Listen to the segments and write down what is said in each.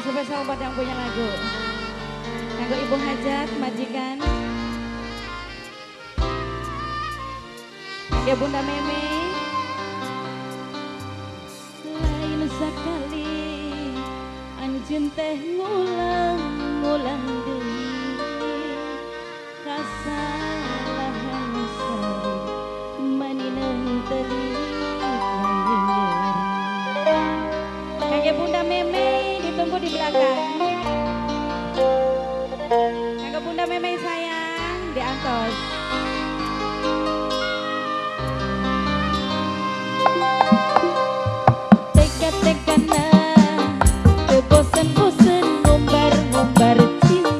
spesial buat yang punya lagu. Kanggo Ibu Hajat, majikan. Ya Bunda Meme. Lain sekali anjeun teh ngulang-ngulang deui kasalahan sari manineng telik Kangge Bunda Meme ditunggu di belakang. Kangge Bunda Meme sayang diantos. Teka-tekana teu bosen-bosen ngumbar-ngumbar cinta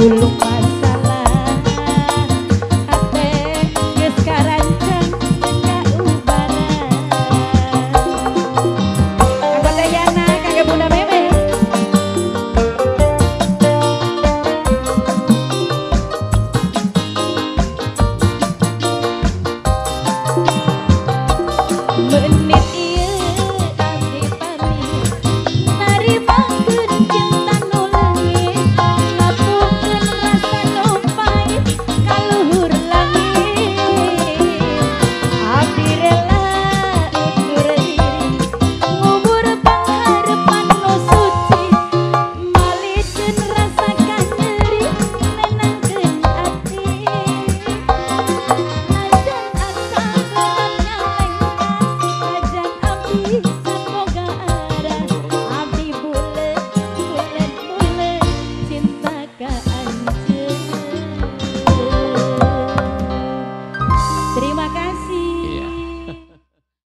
gulung masalah hati geus karancang kaubaran. Kanggo Dayana, kanggo Bunda Meme. Menit ieu abdi pamit naribangkeun cinta nu leungit, ngapukeun rasa nu pait kaluhur langit. Abdi rela undur diri ngubur pangharepan nu suci, malikeun rasa kanyeri nenangkeun ati. Najan asa gelap nyalengkan, kajan abdi saboga arah, abdi bulet cinta kaanceun. Terima kasih.